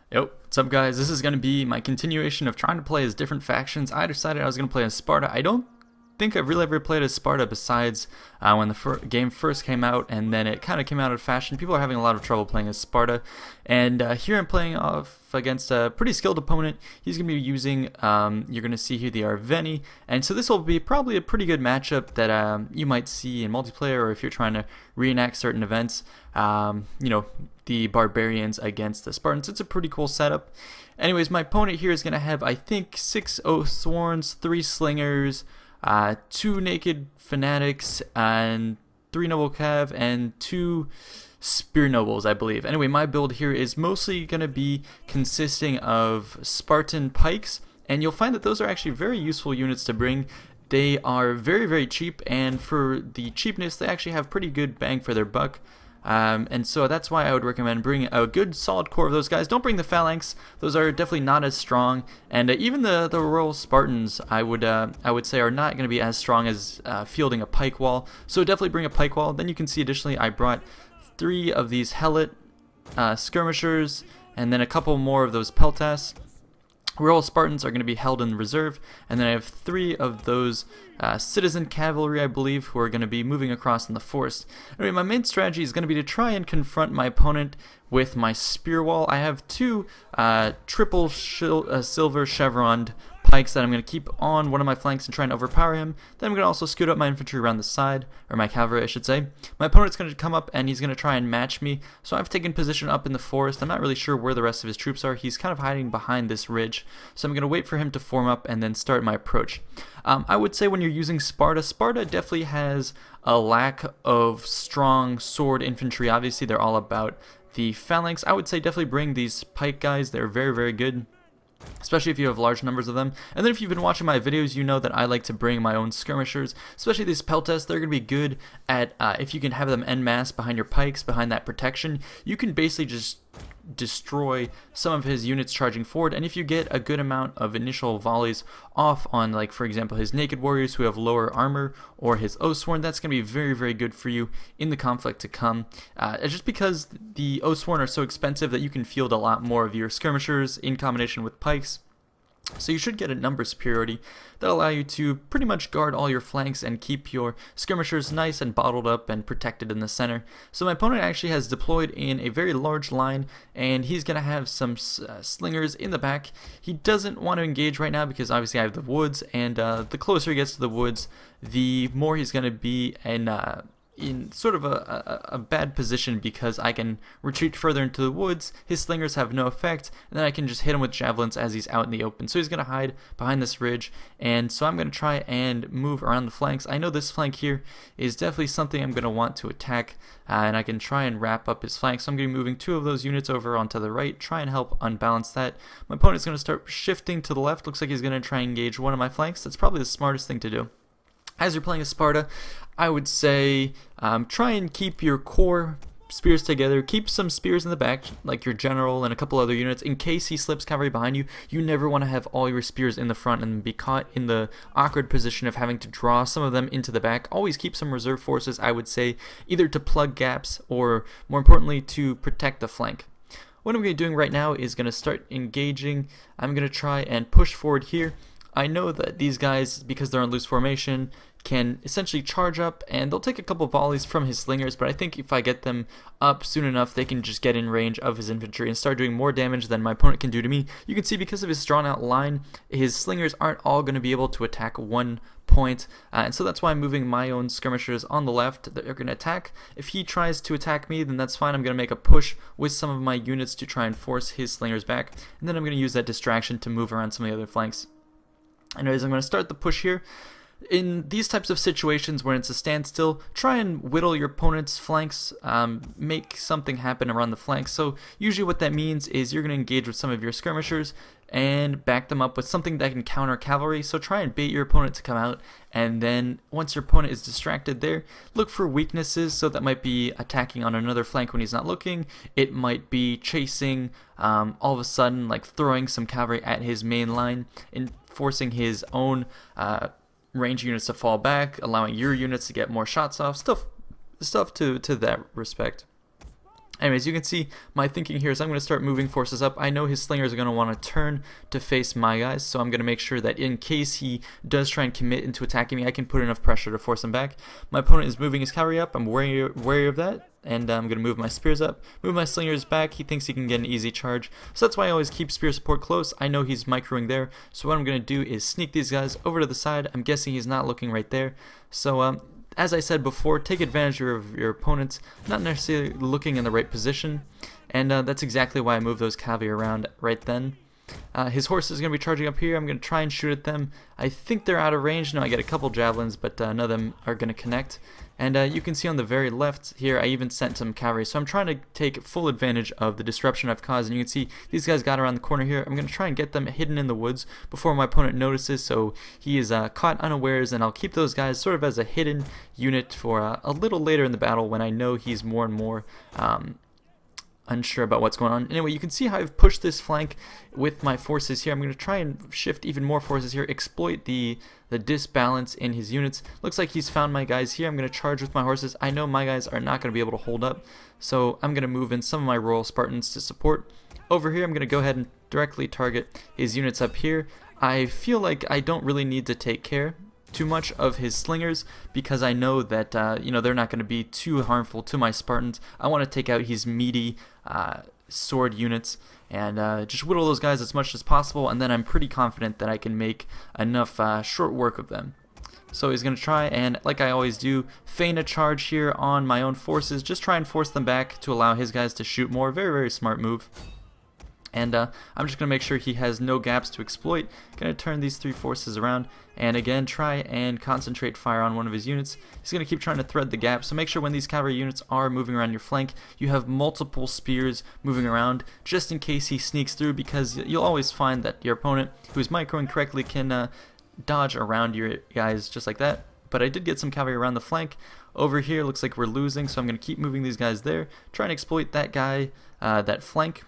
Yo, what's up guys? This is going to be my continuation of trying to play as different factions. I decided I was going to play as Sparta. I don't think I've really ever played as Sparta besides when the game first came out, and then it kind of came out of fashion. People are having a lot of trouble playing as Sparta, and here I'm playing off against a pretty skilled opponent. He's going to be using, you're going to see here, the Arverni, and so this will be probably a pretty good matchup that you might see in multiplayer, or if you're trying to reenact certain events. You know, the barbarians against the Spartans. It's a pretty cool setup. Anyways, my opponent here is going to have, I think, 6 Oathsworns, 3 Slingers, 2 Naked Fanatics, and 3 Noble Cav, and 2 Spear Nobles, I believe. Anyway, my build here is mostly going to be consisting of Spartan pikes, and you'll find that those are actually very useful units to bring. They are very, very cheap, and for the cheapness, they actually have pretty good bang for their buck. And so that's why I would recommend bringing a good solid core of those guys. Don't bring the phalanx; those are definitely not as strong. And even the Royal Spartans, I would say, are not going to be as strong as fielding a pike wall. So definitely bring a pike wall. Then you can see additionally, I brought 3 of these helot skirmishers, and then a couple more of those peltas. Royal Spartans are going to be held in reserve, and then I have 3 of those citizen cavalry, I believe, who are going to be moving across in the forest. Anyway, my main strategy is going to be to try and confront my opponent with my spear wall. I have 2 triple silver chevroned pikes that I'm going to keep on one of my flanks and try and overpower him. Then I'm going to also scoot up my infantry around the side, or my cavalry I should say. My opponent's going to come up and he's going to try and match me, so I've taken position up in the forest. I'm not really sure where the rest of his troops are. He's kind of hiding behind this ridge, so I'm going to wait for him to form up and then start my approach. I would say when you're using Sparta, Sparta definitely has a lack of strong sword infantry. Obviously they're all about the phalanx. I would say definitely bring these pike guys. They're very, very good, especially if you have large numbers of them. And then if you've been watching my videos, you know that I like to bring my own skirmishers, especially these peltas. They're going to be good at, if you can have them en masse behind your pikes, behind that protection, you can basically just destroy some of his units charging forward. And if you get a good amount of initial volleys off on, like, for example, his naked warriors who have lower armor, or his Oathsworn, that's going to be very, very good for you in the conflict to come. Just because the Oathsworn are so expensive that you can field a lot more of your skirmishers in combination with pikes. So you should get a number superiority that'll allow you to pretty much guard all your flanks and keep your skirmishers nice and bottled up and protected in the center. So my opponent actually has deployed in a very large line, and he's going to have some slingers in the back. He doesn't want to engage right now because obviously I have the woods, and the closer he gets to the woods, the more he's going to be in sort of a bad position, because I can retreat further into the woods, his slingers have no effect, and then I can just hit him with javelins as he's out in the open. So he's going to hide behind this ridge, and so I'm going to try and move around the flanks. I know this flank here is definitely something I'm going to want to attack, and I can try and wrap up his flank. So I'm going to be moving 2 of those units over onto the right, try and help unbalance that. My opponent's going to start shifting to the left. Looks like he's going to try and engage one of my flanks. That's probably the smartest thing to do. As you're playing a Sparta, I would say try and keep your core spears together. Keep some spears in the back, like your general and a couple other units, in case he slips cavalry behind you. You never want to have all your spears in the front and be caught in the awkward position of having to draw some of them into the back. Always keep some reserve forces, I would say, either to plug gaps or, more importantly, to protect the flank. What I'm going to be doing right now is going to start engaging. I'm going to try and push forward here. I know that these guys, because they're in loose formation, can essentially charge up, and they'll take a couple volleys from his slingers, but I think if I get them up soon enough, they can just get in range of his infantry and start doing more damage than my opponent can do to me. You can see because of his drawn out line, his slingers aren't all going to be able to attack one point, and so that's why I'm moving my own skirmishers on the left that are going to attack. If he tries to attack me, then that's fine. I'm going to make a push with some of my units to try and force his slingers back, and then I'm going to use that distraction to move around some of the other flanks. Anyways, I'm going to start the push here. In these types of situations when it's a standstill, try and whittle your opponent's flanks, make something happen around the flanks. So usually what that means is you're going to engage with some of your skirmishers and back them up with something that can counter cavalry. So try and bait your opponent to come out, and then once your opponent is distracted there, look for weaknesses. So that might be attacking on another flank when he's not looking. It might be chasing, all of a sudden, like throwing some cavalry at his main line and forcing his own range units to fall back, allowing your units to get more shots off, stuff to that respect. Anyways, you can see my thinking here is I'm going to start moving forces up. I know his slingers are going to want to turn to face my guys, so I'm going to make sure that in case he does try and commit into attacking me, I can put enough pressure to force him back. My opponent is moving his cavalry up. I'm wary of that, and I'm going to move my spears up, move my slingers back. He thinks he can get an easy charge, so that's why I always keep spear support close. I know he's microing there, so what I'm going to do is sneak these guys over to the side. I'm guessing he's not looking right there, so as I said before, take advantage of your opponents not necessarily looking in the right position, and that's exactly why I moved those cavalry around right then. His horse is going to be charging up here. I'm going to try and shoot at them. I think they're out of range. No, I get a couple javelins, but none of them are going to connect. And you can see on the very left here, I even sent some cavalry. So I'm trying to take full advantage of the disruption I've caused. And you can see these guys got around the corner here. I'm going to try and get them hidden in the woods before my opponent notices. So he is caught unawares, and I'll keep those guys sort of as a hidden unit for a little later in the battle when I know he's more and more unsure about what's going on. Anyway, you can see how I've pushed this flank with my forces here. I'm going to try and shift even more forces here, exploit the disbalance in his units. Looks like he's found my guys here. I'm going to charge with my horses. I know my guys are not going to be able to hold up, so I'm going to move in some of my Royal Spartans to support. Over here, I'm going to go ahead and directly target his units up here. I feel like I don't really need to take care too much of his slingers because I know that they're not going to be too harmful to my Spartans. I want to take out his meaty sword units and just whittle those guys as much as possible, and then I'm pretty confident that I can make enough short work of them. So he's going to try and, like I always do, feign a charge here on my own forces, just try and force them back to allow his guys to shoot more. Very, very smart move. And I'm just going to make sure he has no gaps to exploit. Going to turn these three forces around and again try and concentrate fire on one of his units. He's going to keep trying to thread the gap, so make sure when these cavalry units are moving around your flank, you have multiple spears moving around just in case he sneaks through, because you'll always find that your opponent, who's microing correctly, can dodge around your guys just like that. But I did get some cavalry around the flank. Over here looks like we're losing, so I'm going to keep moving these guys there, trying to exploit that guy, that flank.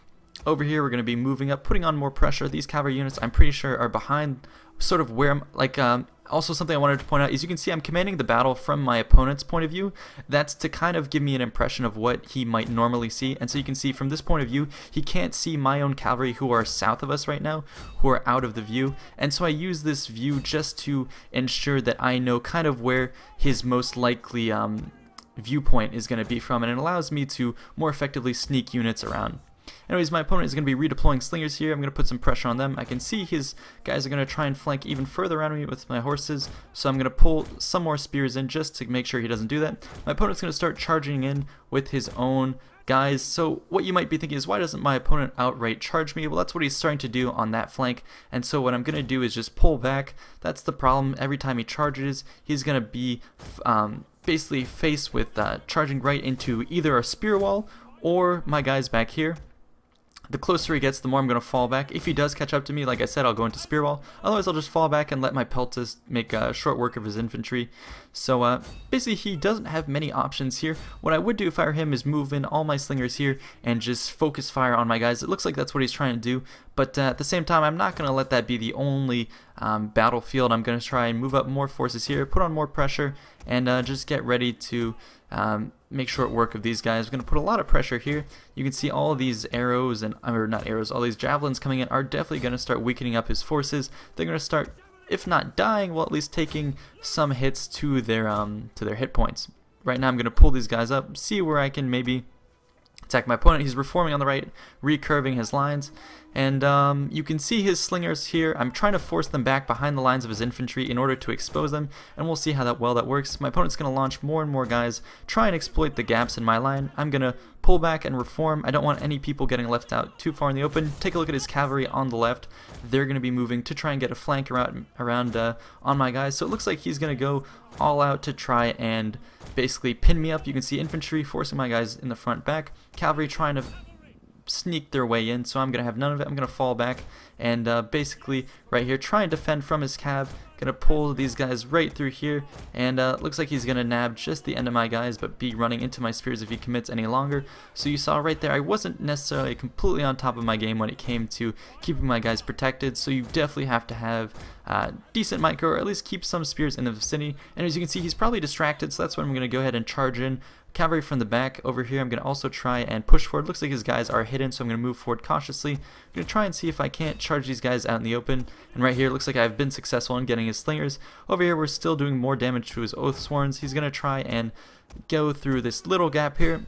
Over here we're going to be moving up, putting on more pressure. These cavalry units I'm pretty sure are behind sort of where I'm, also something I wanted to point out is you can see I'm commanding the battle from my opponent's point of view. That's to kind of give me an impression of what he might normally see. And so you can see from this point of view, he can't see my own cavalry who are south of us right now, who are out of the view. And so I use this view just to ensure that I know kind of where his most likely viewpoint is going to be from, and it allows me to more effectively sneak units around. Anyways, my opponent is going to be redeploying slingers here. I'm going to put some pressure on them. I can see his guys are going to try and flank even further around me with my horses, so I'm going to pull some more spears in just to make sure he doesn't do that. My opponent's going to start charging in with his own guys. So what you might be thinking is, why doesn't my opponent outright charge me? Well, that's what he's starting to do on that flank, and so what I'm going to do is just pull back. That's the problem. Every time he charges, he's going to be basically faced with charging right into either a spear wall or my guys back here. The closer he gets, the more I'm going to fall back. If he does catch up to me, like I said, I'll go into spear wall. Otherwise, I'll just fall back and let my peltas make short work of his infantry. So basically, he doesn't have many options here. What I would do if I were him is move in all my slingers here and just focus fire on my guys. It looks like that's what he's trying to do. But at the same time, I'm not going to let that be the only battlefield. I'm going to try and move up more forces here, put on more pressure, and just get ready to make short work of these guys. I'm going to put a lot of pressure here. You can see all of these arrows, or not arrows, all these javelins coming in are definitely going to start weakening up his forces. They're going to start, if not dying, well, at least taking some hits to their hit points. Right now I'm going to pull these guys up, see where I can maybe attack my opponent. He's reforming on the right, recurving his lines, and you can see his slingers here. I'm trying to force them back behind the lines of his infantry in order to expose them, and we'll see how well that works. My opponent's going to launch more and more guys, try and exploit the gaps in my line. I'm going to pull back and reform. I don't want any people getting left out too far in the open. Take a look at his cavalry on the left. They're going to be moving to try and get a flank around on my guys. So it looks like he's going to go all out to try and basically pin me up. You can see infantry forcing my guys in the front back, cavalry trying to sneak their way in, so I'm going to have none of it. I'm going to fall back and basically right here try and defend from his cav. Going to pull these guys right through here, and looks like he's going to nab just the end of my guys, but be running into my spears if he commits any longer. So you saw right there, I wasn't necessarily completely on top of my game when it came to keeping my guys protected, so you definitely have to have decent micro, or at least keep some spears in the vicinity. And as you can see, he's probably distracted, so that's when I'm going to go ahead and charge in cavalry from the back over here. I'm going to also try and push forward. Looks like his guys are hidden, so I'm going to move forward cautiously. I'm going to try and see if I can't charge these guys out in the open. And right here, looks like I've been successful in getting his slingers. Over here, we're still doing more damage to his Oathsworns. He's going to try and go through this little gap here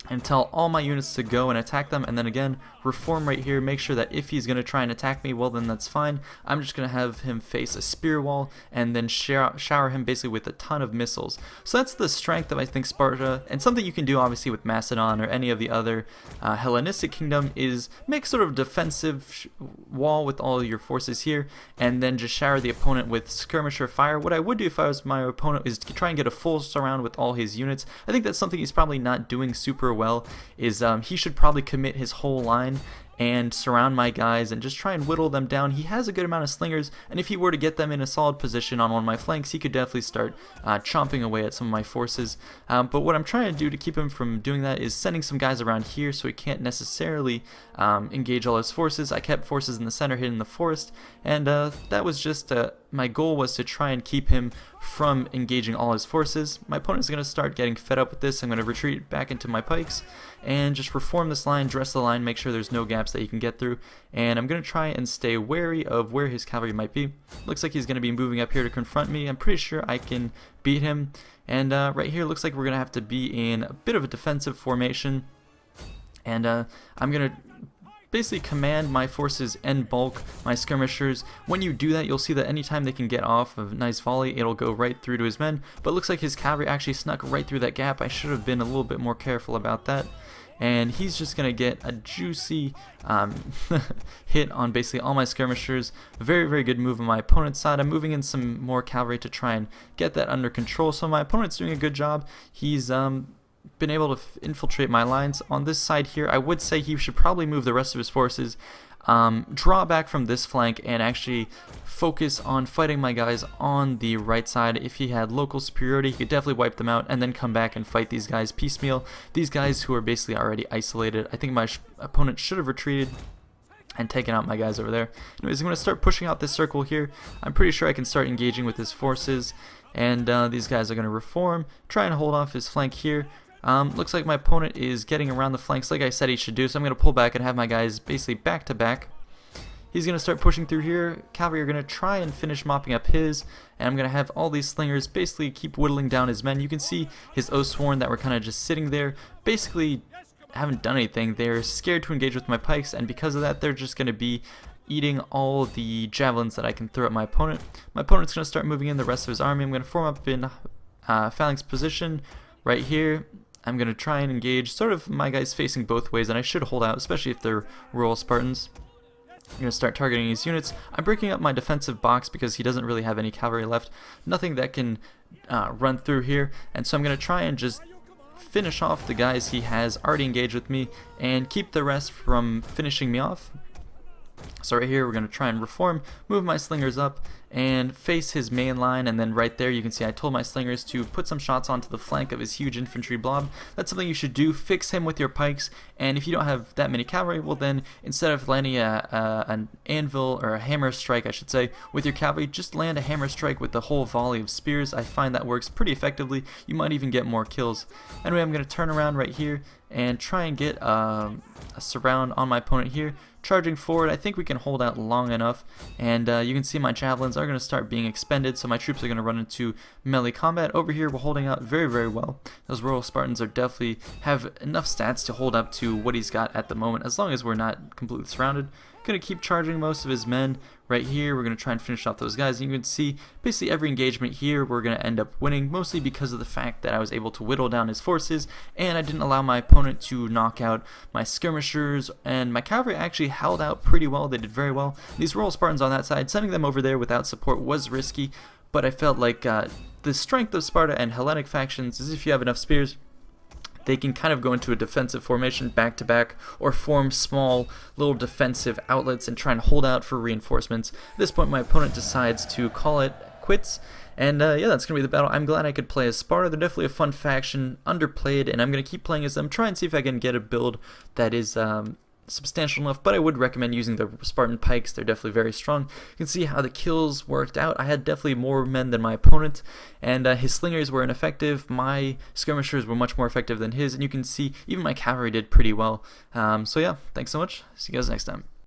and tell all my units to go and attack them, and then again reform right here, make sure that if he's going to try and attack me, well then that's fine. I'm just going to have him face a spear wall and then shower him basically with a ton of missiles. So that's the strength of, I think, Sparta, and something you can do obviously with Macedon or any of the other Hellenistic kingdom is make sort of defensive wall with all your forces here and then just shower the opponent with skirmisher fire. What I would do if I was my opponent is to try and get a full surround with all his units. I think that's something he's probably not doing super well, is he should probably commit his whole line and surround my guys and just try and whittle them down. He has a good amount of slingers, and if he were to get them in a solid position on one of my flanks, he could definitely start chomping away at some of my forces. But what I'm trying to do to keep him from doing that is sending some guys around here so he can't necessarily engage all his forces. I kept forces in the center hidden in the forest, and that was just my goal was to try and keep him from engaging all his forces. My opponent's going to start getting fed up with this. I'm going to retreat back into my pikes and just reform this line, dress the line, make sure there's no gaps that he can get through, and I'm going to try and stay wary of where his cavalry might be. Looks like he's going to be moving up here to confront me. I'm pretty sure I can beat him, and right here looks like we're going to have to be in a bit of a defensive formation, and I'm going to basically command my forces en bulk, my skirmishers. When you do that, you'll see that anytime they can get off a nice volley, it'll go right through to his men, but it looks like his cavalry actually snuck right through that gap. I should have been a little bit more careful about that, and he's just going to get a juicy hit on basically all my skirmishers. Very, very good move on my opponent's side. I'm moving in some more cavalry to try and get that under control, so my opponent's doing a good job. He's been able to infiltrate my lines. On this side here, I would say he should probably move the rest of his forces, draw back from this flank, and actually focus on fighting my guys on the right side. If he had local superiority, he could definitely wipe them out and then come back and fight these guys piecemeal. These guys who are basically already isolated. I think my opponent should have retreated and taken out my guys over there. Anyways, I'm going to start pushing out this circle here. I'm pretty sure I can start engaging with his forces, and these guys are going to reform, try and hold off his flank here. Looks like my opponent is getting around the flanks like I said he should do, so I'm going to pull back and have my guys basically back to back. He's going to start pushing through here. Cavalry are going to try and finish mopping up his, and I'm going to have all these slingers basically keep whittling down his men. You can see his Oathsworn that were kind of just sitting there, basically haven't done anything. They're scared to engage with my pikes, and because of that, they're just going to be eating all the javelins that I can throw at my opponent. My opponent's going to start moving in the rest of his army. I'm going to form up in phalanx position right here. I'm going to try and engage sort of my guys facing both ways, and I should hold out, especially if they're rural Spartans. I'm going to start targeting his units. I'm breaking up my defensive box because he doesn't really have any cavalry left. Nothing that can run through here, and so I'm going to try and just finish off the guys he has already engaged with me and keep the rest from finishing me off. So right here we're going to try and reform, move my slingers up, and face his main line, and then right there you can see I told my slingers to put some shots onto the flank of his huge infantry blob. That's something you should do. Fix him with your pikes, and if you don't have that many cavalry, well then instead of landing an anvil or a hammer strike I should say with your cavalry, just land a hammer strike with the whole volley of spears. I find that works pretty effectively. You might even get more kills. Anyway, I'm going to turn around right here and try and get a surround on my opponent here. Charging forward, I think we can hold out long enough, and you can see my javelins are going to start being expended, so my troops are going to run into melee combat. Over here we're holding out very, very well. Those Royal Spartans are definitely have enough stats to hold up to what he's got at the moment, as long as we're not completely surrounded. Going to keep charging most of his men right here. We're going to try and finish off those guys. And you can see basically every engagement here we're going to end up winning, mostly because of the fact that I was able to whittle down his forces and I didn't allow my opponent to knock out my skirmishers, and my cavalry actually held out pretty well. They did very well. These Royal Spartans on that side, sending them over there without support was risky, but I felt like the strength of Sparta and Hellenic factions is if you have enough spears, they can kind of go into a defensive formation back to back or form small little defensive outlets and try and hold out for reinforcements. At this point my opponent decides to call it quits, and yeah, that's going to be the battle. I'm glad I could play as Sparta. They're definitely a fun faction, underplayed, and I'm going to keep playing as them, try and see if I can get a build that is substantial enough, but I would recommend using the Spartan pikes. They're definitely very strong. You can see how the kills worked out. I had definitely more men than my opponent, and his slingers were ineffective. My skirmishers were much more effective than his, and you can see even my cavalry did pretty well. So yeah, thanks so much. See you guys next time.